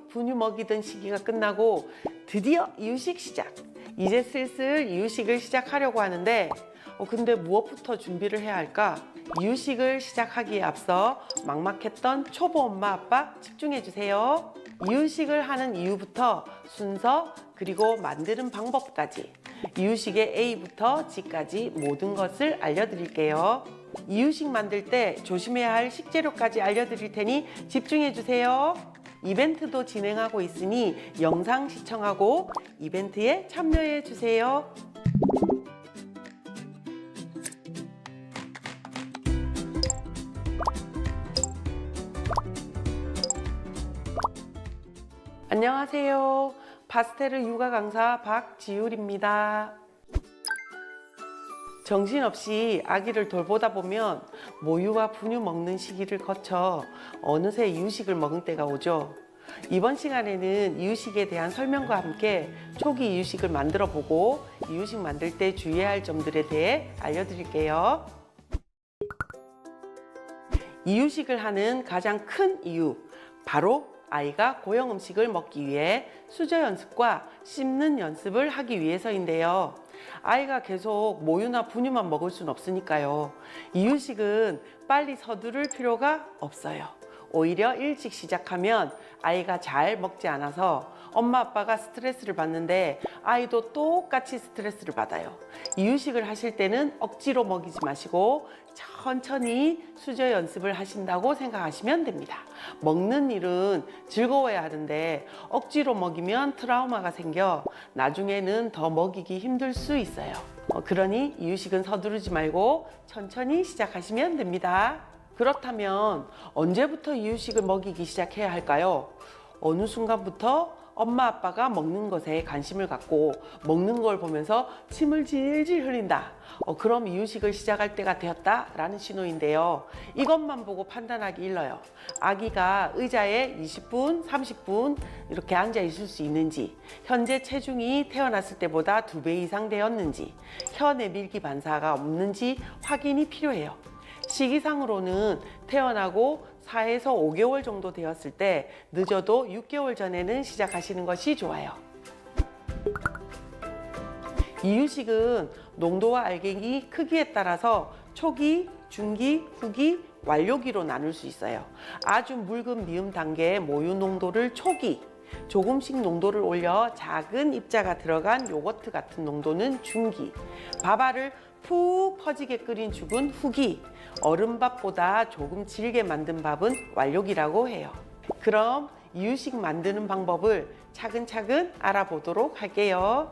분유 먹이던 시기가 끝나고 드디어 이유식 시작. 이제 슬슬 이유식을 시작하려고 하는데 근데 무엇부터 준비를 해야 할까? 이유식을 시작하기에 앞서 막막했던 초보 엄마 아빠 집중해 주세요. 이유식을 하는 이유부터 순서 그리고 만드는 방법까지 이유식의 A부터 G까지 모든 것을 알려드릴게요. 이유식 만들 때 조심해야 할 식재료까지 알려드릴 테니 집중해 주세요. 이벤트도 진행하고 있으니 영상 시청하고 이벤트에 참여해 주세요. 안녕하세요. 파스텔 육아 강사 박지율입니다. 정신없이 아기를 돌보다 보면 모유와 분유 먹는 시기를 거쳐 어느새 이유식을 먹을 때가 오죠. 이번 시간에는 이유식에 대한 설명과 함께 초기 이유식을 만들어 보고 이유식 만들 때 주의해야 할 점들에 대해 알려드릴게요. 이유식을 하는 가장 큰 이유, 바로 아이가 고형 음식을 먹기 위해 수저 연습과 씹는 연습을 하기 위해서인데요. 아이가 계속 모유나 분유만 먹을 순 없으니까요. 이유식은 빨리 서두를 필요가 없어요. 오히려 일찍 시작하면 아이가 잘 먹지 않아서 엄마 아빠가 스트레스를 받는데 아이도 똑같이 스트레스를 받아요. 이유식을 하실 때는 억지로 먹이지 마시고 천천히 수저 연습을 하신다고 생각하시면 됩니다. 먹는 일은 즐거워야 하는데 억지로 먹이면 트라우마가 생겨 나중에는 더 먹이기 힘들 수 있어요. 그러니 이유식은 서두르지 말고 천천히 시작하시면 됩니다. 그렇다면 언제부터 이유식을 먹이기 시작해야 할까요? 어느 순간부터 엄마 아빠가 먹는 것에 관심을 갖고 먹는 걸 보면서 침을 질질 흘린다. 그럼 이유식을 시작할 때가 되었다라는 신호인데요. 이것만 보고 판단하기 일러요. 아기가 의자에 20분, 30분 이렇게 앉아 있을 수 있는지, 현재 체중이 태어났을 때보다 2배 이상 되었는지, 혀 내밀기 반사가 없는지 확인이 필요해요. 시기상으로는 태어나고 4에서 5개월 정도 되었을 때 늦어도 6개월 전에는 시작하시는 것이 좋아요. 이유식은 농도와 알갱이 크기에 따라서 초기, 중기, 후기, 완료기로 나눌 수 있어요. 아주 묽은 미음 단계의 모유 농도를 초기, 조금씩 농도를 올려 작은 입자가 들어간 요거트 같은 농도는 중기, 밥알을 푹 퍼지게 끓인 죽은 후기, 얼음밥보다 조금 질게 만든 밥은 완료기라고 해요. 그럼 이유식 만드는 방법을 차근차근 알아보도록 할게요.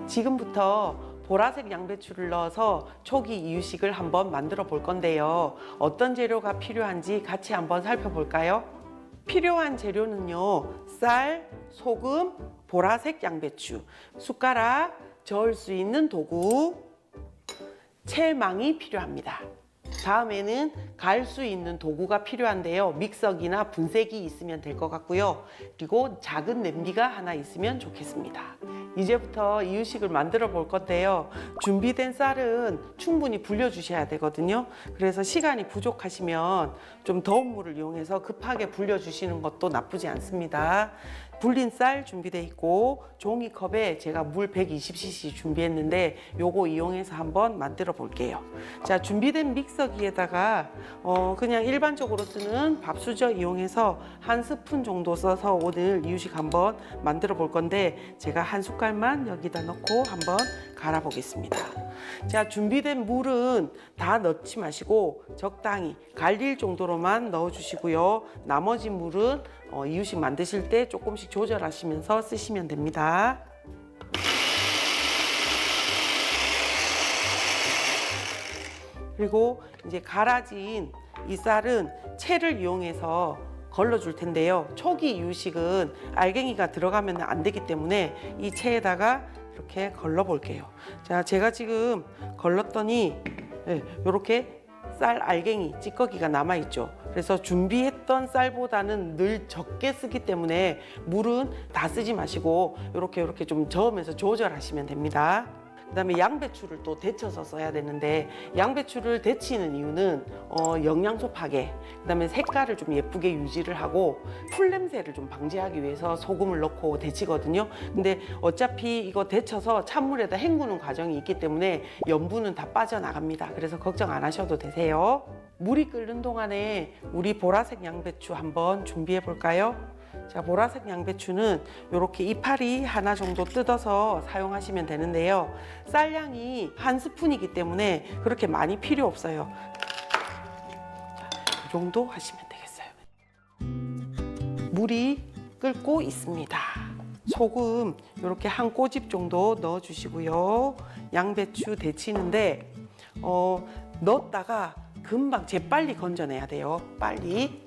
지금부터 보라색 양배추를 넣어서 초기 이유식을 한번 만들어 볼 건데요. 어떤 재료가 필요한지 같이 한번 살펴볼까요? 필요한 재료는요, 쌀, 소금, 보라색 양배추, 숟가락, 저을 수 있는 도구, 채망이 필요합니다. 다음에는 갈 수 있는 도구가 필요한데요. 믹서기나 분쇄기 있으면 될 것 같고요. 그리고 작은 냄비가 하나 있으면 좋겠습니다. 이제부터 이유식을 만들어 볼 건데요. 준비된 쌀은 충분히 불려주셔야 되거든요. 그래서 시간이 부족하시면 좀 더운 물을 이용해서 급하게 불려주시는 것도 나쁘지 않습니다. 불린 쌀 준비되어 있고 종이컵에 제가 물 120cc 준비했는데 요거 이용해서 한번 만들어 볼게요. 자, 준비된 믹서기에다가 그냥 일반적으로 쓰는 밥수저 이용해서 한 스푼 정도 써서 오늘 이유식 한번 만들어 볼 건데 제가 한 숟갈만 여기다 넣고 한번 갈아 보겠습니다. 자, 준비된 물은 다 넣지 마시고 적당히 갈릴 정도로만 넣어 주시고요. 나머지 물은 이유식 만드실 때 조금씩 조절하시면서 쓰시면 됩니다. 그리고 이제 갈아진 이 쌀은 채를 이용해서 걸러 줄 텐데요. 초기 이유식은 알갱이가 들어가면 안 되기 때문에 이 채에다가 이렇게 걸러 볼게요. 자, 제가 지금 걸렀더니 이렇게 쌀 알갱이 찌꺼기가 남아 있죠. 그래서 준비했던 쌀보다는 늘 적게 쓰기 때문에 물은 다 쓰지 마시고 이렇게 좀 저으면서 조절하시면 됩니다. 그다음에 양배추를 또 데쳐서 써야 되는데 양배추를 데치는 이유는 영양소 파괴, 그다음에 색깔을 좀 예쁘게 유지를 하고 풀 냄새를 좀 방지하기 위해서 소금을 넣고 데치거든요. 근데 어차피 이거 데쳐서 찬물에다 헹구는 과정이 있기 때문에 염분은 다 빠져나갑니다. 그래서 걱정 안 하셔도 되세요. 물이 끓는 동안에 우리 보라색 양배추 한번 준비해 볼까요? 자, 보라색 양배추는 이렇게 이파리 하나 정도 뜯어서 사용하시면 되는데요. 쌀량이 한 스푼이기 때문에 그렇게 많이 필요 없어요. 자, 이 정도 하시면 되겠어요. 물이 끓고 있습니다. 소금 이렇게 한 꼬집 정도 넣어주시고요. 양배추 데치는데 넣었다가 금방 재빨리 건져내야 돼요. 빨리.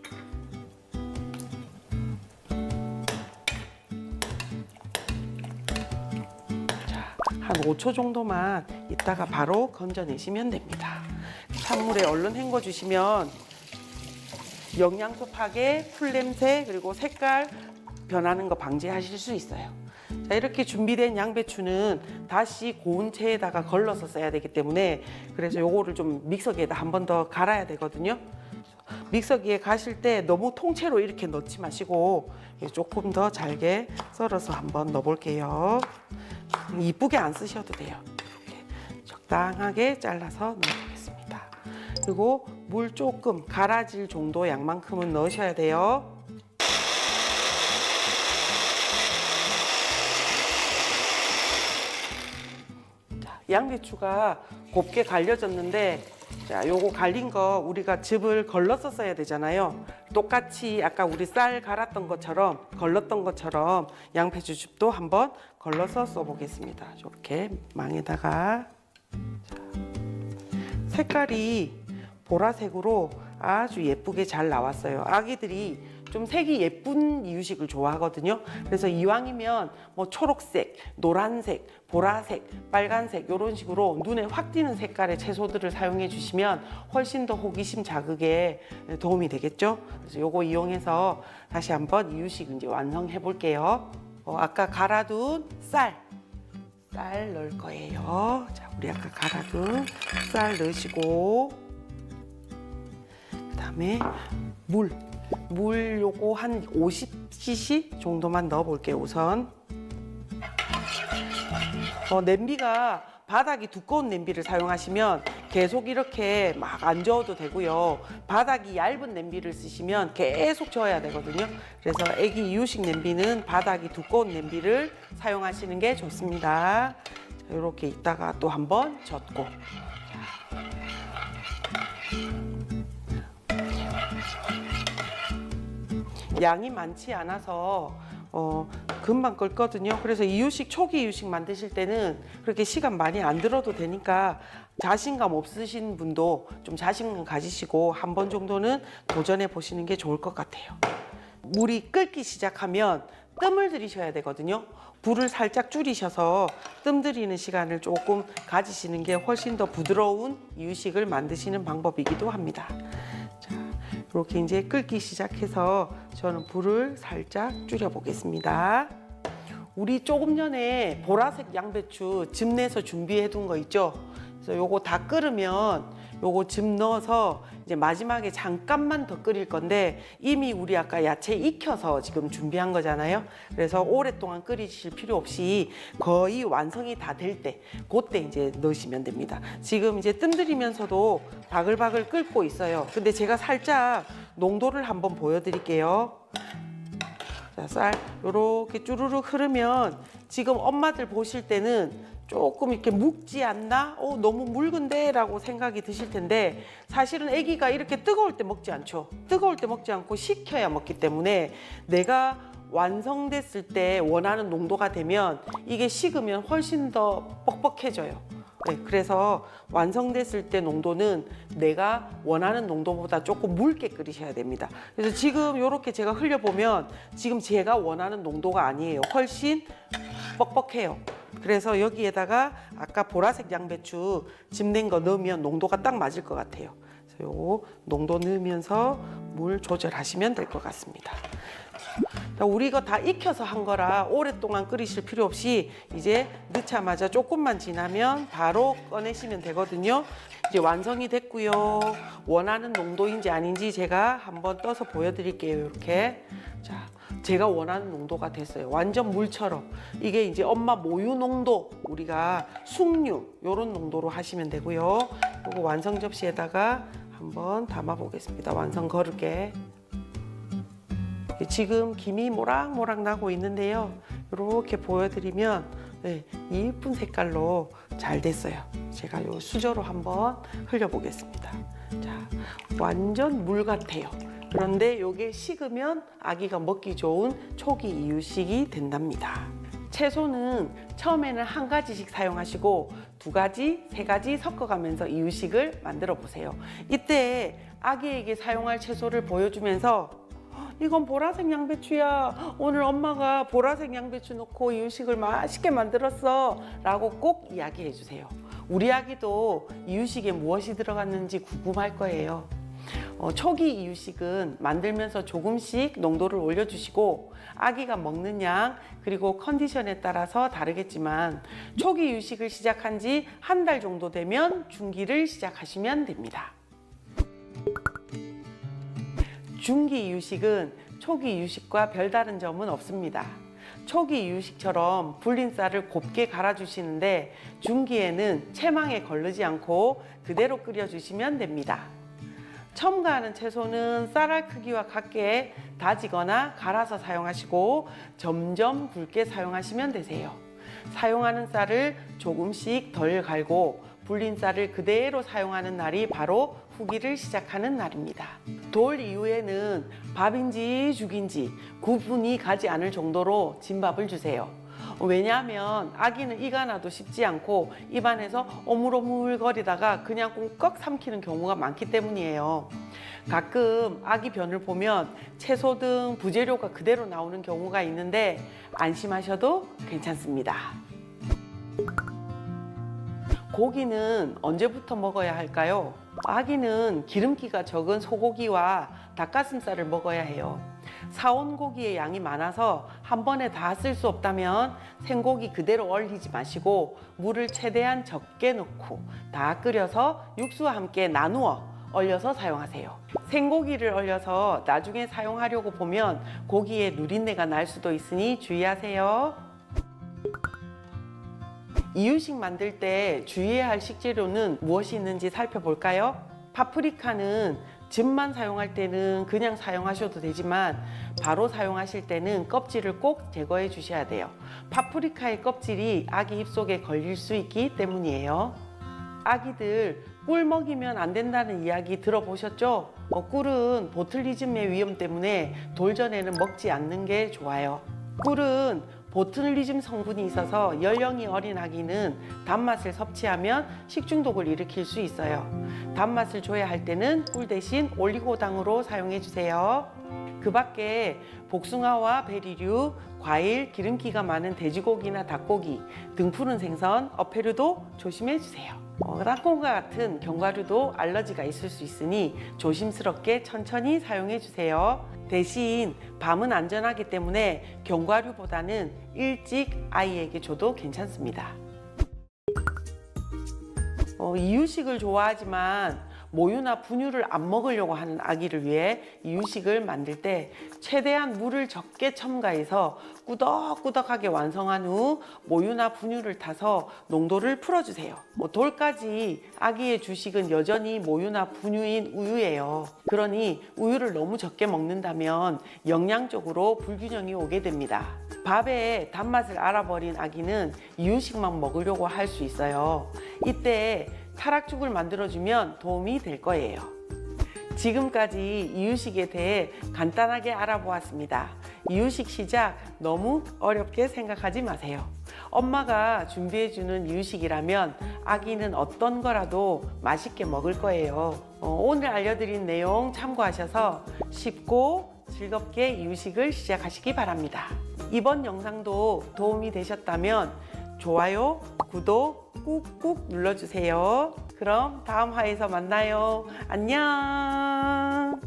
한 5초 정도만 있다가 바로 건져내시면 됩니다. 찬물에 얼른 헹궈 주시면 영양소 파괴, 풀 냄새, 그리고 색깔 변하는 거 방지하실 수 있어요. 자, 이렇게 준비된 양배추는 다시 고운 채에다가 걸러서 써야 되기 때문에 그래서 요거를 좀 믹서기에다 한 번 더 갈아야 되거든요. 믹서기에 가실 때 너무 통째로 이렇게 넣지 마시고 조금 더 잘게 썰어서 한번 넣어볼게요. 이쁘게 안 쓰셔도 돼요. 이렇게 적당하게 잘라서 넣어보겠습니다. 그리고 물 조금 갈아질 정도 양만큼은 넣으셔야 돼요. 자, 양배추가 곱게 갈려졌는데 자, 요거 갈린 거 우리가 즙을 걸러서 써야 되잖아요. 똑같이 아까 우리 쌀 갈았던 것처럼 걸렀던 것처럼 양배추즙도 한번 걸러서 써보겠습니다. 이렇게 망에다가 자, 색깔이 보라색으로 아주 예쁘게 잘 나왔어요. 아기들이 좀 색이 예쁜 이유식을 좋아하거든요. 그래서 이왕이면 뭐 초록색, 노란색, 보라색, 빨간색 이런 식으로 눈에 확 띄는 색깔의 채소들을 사용해 주시면 훨씬 더 호기심 자극에 도움이 되겠죠. 그래서 요거 이용해서 다시 한번 이유식 이제 완성해 볼게요. 아까 갈아둔 쌀 넣을 거예요. 자, 우리 아까 갈아둔 쌀 넣으시고 그다음에 물 요거 한 50cc 정도만 넣어 볼게요. 우선 냄비가 바닥이 두꺼운 냄비를 사용하시면 계속 이렇게 막 안 저어도 되고요. 바닥이 얇은 냄비를 쓰시면 계속 저어야 되거든요. 그래서 애기 이유식 냄비는 바닥이 두꺼운 냄비를 사용하시는 게 좋습니다. 자, 이렇게 있다가 또 한번 젓고 양이 많지 않아서 금방 끓거든요. 그래서 이유식 초기 이유식 만드실 때는 그렇게 시간 많이 안 들어도 되니까 자신감 없으신 분도 좀 자신감 가지시고 한 번 정도는 도전해 보시는 게 좋을 것 같아요. 물이 끓기 시작하면 뜸을 들이셔야 되거든요. 불을 살짝 줄이셔서 뜸 들이는 시간을 조금 가지시는 게 훨씬 더 부드러운 이유식을 만드시는 방법이기도 합니다. 이렇게 이제 끓기 시작해서 저는 불을 살짝 줄여 보겠습니다. 우리 조금 전에 보라색 양배추 즙 내서 준비해 둔 거 있죠? 그래서 요거 다 끓으면 요거 즙 넣어서 이제 마지막에 잠깐만 더 끓일 건데 이미 우리 아까 야채 익혀서 지금 준비한 거잖아요. 그래서 오랫동안 끓이실 필요 없이 거의 완성이 다 될 때 그때 이제 넣으시면 됩니다. 지금 이제 뜸 들이면서도 바글바글 끓고 있어요. 근데 제가 살짝 농도를 한번 보여드릴게요. 자, 쌀 요렇게 쭈루룩 흐르면 지금 엄마들 보실 때는 조금 이렇게 묵지 않나? 너무 묽은데? 라고 생각이 드실 텐데 사실은 아기가 이렇게 뜨거울 때 먹지 않죠. 뜨거울 때 먹지 않고 식혀야 먹기 때문에 내가 완성됐을 때 원하는 농도가 되면 이게 식으면 훨씬 더 뻑뻑해져요. 네, 그래서 완성됐을 때 농도는 내가 원하는 농도보다 조금 묽게 끓이셔야 됩니다. 그래서 지금 이렇게 제가 흘려보면 지금 제가 원하는 농도가 아니에요. 훨씬 뻑뻑해요. 그래서 여기에다가 아까 보라색 양배추 즙 낸 거 넣으면 농도가 딱 맞을 것 같아요. 그래서 요거 농도 넣으면서 물 조절하시면 될 것 같습니다. 우리 이거 다 익혀서 한 거라 오랫동안 끓이실 필요 없이 이제 넣자마자 조금만 지나면 바로 꺼내시면 되거든요. 이제 완성이 됐고요. 원하는 농도인지 아닌지 제가 한번 떠서 보여드릴게요. 이렇게. 자, 제가 원하는 농도가 됐어요. 완전 물처럼. 이게 이제 엄마 모유 농도, 우리가 숭늉 이런 농도로 하시면 되고요. 이거 완성 접시에다가 한번 담아 보겠습니다. 완성 거르게. 지금 김이 모락모락 나고 있는데요. 이렇게 보여드리면 네, 이쁜 색깔로 잘 됐어요. 제가 요 수저로 한번 흘려보겠습니다. 자, 완전 물 같아요. 그런데 요게 식으면 아기가 먹기 좋은 초기 이유식이 된답니다. 채소는 처음에는 한 가지씩 사용하시고 2가지, 3가지 섞어가면서 이유식을 만들어 보세요. 이때 아기에게 사용할 채소를 보여주면서 이건 보라색 양배추야. 오늘 엄마가 보라색 양배추 넣고 이유식을 맛있게 만들었어. 라고 꼭 이야기해 주세요. 우리 아기도 이유식에 무엇이 들어갔는지 궁금할 거예요. 초기 이유식은 만들면서 조금씩 농도를 올려주시고 아기가 먹는 양 그리고 컨디션에 따라서 다르겠지만 초기 이유식을 시작한 지 한 달 정도 되면 중기를 시작하시면 됩니다. 중기 이유식은 초기 이유식과 별다른 점은 없습니다. 초기 이유식처럼 불린 쌀을 곱게 갈아주시는데 중기에는 체망에 걸르지 않고 그대로 끓여주시면 됩니다. 첨가하는 채소는 쌀알 크기와 같게 다지거나 갈아서 사용하시고 점점 굵게 사용하시면 되세요. 사용하는 쌀을 조금씩 덜 갈고 불린 쌀을 그대로 사용하는 날이 바로 후기를 시작하는 날입니다. 돌 이후에는 밥인지 죽인지 구분이 가지 않을 정도로 진밥을 주세요. 왜냐하면 아기는 이가 나도 쉽지 않고 입안에서 오물오물거리다가 그냥 꿀꺽 삼키는 경우가 많기 때문이에요. 가끔 아기 변을 보면 채소 등 부재료가 그대로 나오는 경우가 있는데 안심하셔도 괜찮습니다. 고기는 언제부터 먹어야 할까요? 아기는 기름기가 적은 소고기와 닭가슴살을 먹어야 해요. 사온 고기의 양이 많아서 한 번에 다 쓸 수 없다면 생고기 그대로 얼리지 마시고 물을 최대한 적게 넣고 다 끓여서 육수와 함께 나누어 얼려서 사용하세요. 생고기를 얼려서 나중에 사용하려고 보면 고기에 누린내가 날 수도 있으니 주의하세요. 이유식 만들 때 주의해야 할 식재료는 무엇이 있는지 살펴볼까요? 파프리카는 즙만 사용할 때는 그냥 사용하셔도 되지만 바로 사용하실 때는 껍질을 꼭 제거해 주셔야 돼요. 파프리카의 껍질이 아기 입속에 걸릴 수 있기 때문이에요. 아기들 꿀 먹이면 안 된다는 이야기 들어보셨죠? 꿀은 보틀리즘의 위험 때문에 돌전에는 먹지 않는 게 좋아요. 꿀은 보틀리즘 성분이 있어서 연령이 어린 아기는 단맛을 섭취하면 식중독을 일으킬 수 있어요. 단맛을 줘야 할 때는 꿀 대신 올리고당으로 사용해 주세요. 그 밖에 복숭아와 베리류, 과일, 기름기가 많은 돼지고기나 닭고기, 등푸른 생선, 어패류도 조심해 주세요. 땅콩과 같은 견과류도 알러지가 있을 수 있으니 조심스럽게 천천히 사용해 주세요. 대신 밤은 안전하기 때문에 견과류보다는 일찍 아이에게 줘도 괜찮습니다. 이유식을 좋아하지만 모유나 분유를 안 먹으려고 하는 아기를 위해 이유식을 만들 때 최대한 물을 적게 첨가해서 꾸덕꾸덕하게 완성한 후 모유나 분유를 타서 농도를 풀어주세요. 돌까지 아기의 주식은 여전히 모유나 분유인 우유예요. 그러니 우유를 너무 적게 먹는다면 영양적으로 불균형이 오게 됩니다. 밥의 단맛을 알아버린 아기는 이유식만 먹으려고 할 수 있어요. 이때 타락죽을 만들어주면 도움이 될 거예요. 지금까지 이유식에 대해 간단하게 알아보았습니다. 이유식 시작 너무 어렵게 생각하지 마세요. 엄마가 준비해주는 이유식이라면 아기는 어떤 거라도 맛있게 먹을 거예요. 오늘 알려드린 내용 참고하셔서 쉽고 즐겁게 이유식을 시작하시기 바랍니다. 이번 영상도 도움이 되셨다면 좋아요, 구독 꾹꾹 눌러주세요. 그럼 다음 화에서 만나요. 안녕.